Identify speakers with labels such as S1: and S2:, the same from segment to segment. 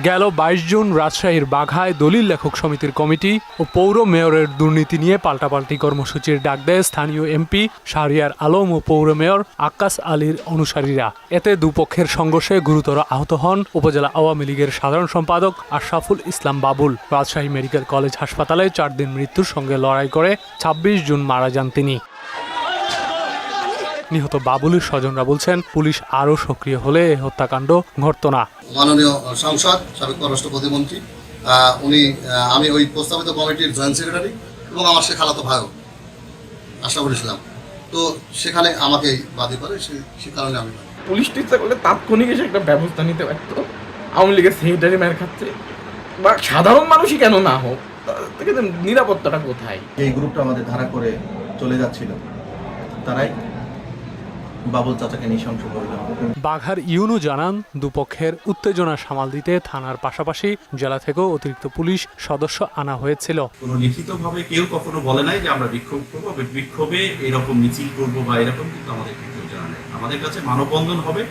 S1: গেল ২২ জুন রাজশাহীর বাঘায় দলিল লেখক সমিতির কমিটি ও পৌর মেয়রের দুর্নীতি নিয়ে পাল্টাপাল্টি কর্মসূচির ডাক দেয় স্থানীয় এমপি শাহরিয়ার আলম ও পৌর মেয়র আক্কাস আলীর অনুসারীরা। এতে দুপক্ষের সংঘর্ষে গুরুতর আহত হন উপজেলা আওয়ামী লীগের সাধারণ সম্পাদক আশরাফুল ইসলাম বাবুল। রাজশাহী মেডিকেল কলেজ হাসপাতালে ৪ দিন মৃত্যুর সঙ্গে লড়াই করে ২৬ জুন মারা যান তিনি। নিহত বাবুলের স্বজনরা বলছেন, পুলিশ আরও সক্রিয় হলে এ হত্যাকাণ্ড ঘটত না।
S2: মাননীয় সংসদ, সাবেক পররাষ্ট্র প্রতিমন্ত্রী, আমি ওই প্রস্তাবিত কমিটির জয়েন্ট সেক্রেটারি এবং আমার সে খালাতো ভাইও আশরাফুল ইসলাম, তো সেখানে আমাকে বাদী করে, সে কারণে আমি
S3: পুলিশ চেষ্টা করলে তাৎক্ষণিক এসে একটা ব্যবস্থা নিতে পারত। আওয়ামী লীগের সেক্রেটারি মার খাচ্ছে বা সাধারণ মানুষই কেন না হোক, নিরাপত্তাটা কোথায়?
S4: এই গ্রুপটা আমাদের ধারা করে চলে যাচ্ছিল, তারাই বাবুল চাচাকে নৃশংস করল।
S1: বাঘার ইউনু জানান, দুপক্ষের উত্তেজনা সামাল দিতে থানার পাশাপাশি জেলা থেকেও অতিরিক্ত পুলিশ সদস্য আনা হয়েছিল।
S5: কোনো লিখিতভাবে কেউ কখনো বলে নাই যে আমরা বিক্ষোভ করবো, বিক্ষোভে এরকম মিছিল করবো বা এরকম কিন্তু আমাদের কেউ জানা নেই। আমাদের কাছে মানববন্ধন হবে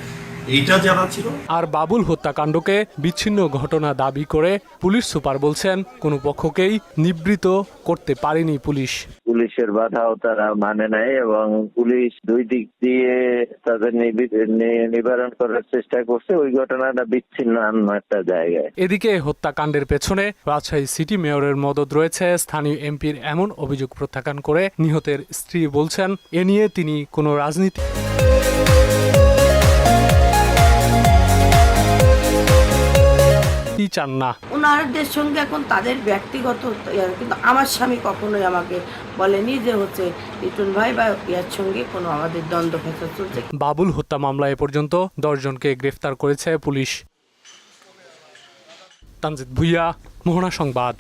S5: এইটা জানা ছিল। আর
S1: বাবুল হত্যাকাণ্ডকে বিচ্ছিন্ন ঘটনা দাবি করে পুলিশ সুপার বলছেন, কোনো পক্ষকেই নিবৃত করতে পারেনি পুলিশ।
S6: পুলিশের বাধাও তারা মানে নাই এবং পুলিশ দুই দিক দিয়ে তাদের নিবারণ করার চেষ্টা করছে। ওই ঘটনাটা বিচ্ছিন্ন একটা জায়গায়।
S1: এদিকে হত্যাকাণ্ডের পেছনে রাজশাহী সিটি মেয়রের মদদ রয়েছে স্থানীয় এমপির এমন অভিযোগ প্রত্যাখ্যান করে নিহতের স্ত্রী বলছেন, এ নিয়ে তিনি কোনো রাজনীতি চান না।
S7: ওনাদের সঙ্গে এখন তাদের ব্যক্তিগত, কিন্তু আমার স্বামী কখনোই আমাকে বলেনি যে হচ্ছে লিটন ভাই বা ইয়ার সঙ্গে কোনো আমাদের দ্বন্দ্ব ফেসাদ চলছে।
S1: বাবুল হত্যা মামলায় এ পর্যন্ত 10 জনকে গ্রেফতার করেছে পুলিশ। তানজিদ ভুইয়া, মোহনা সংবাদ।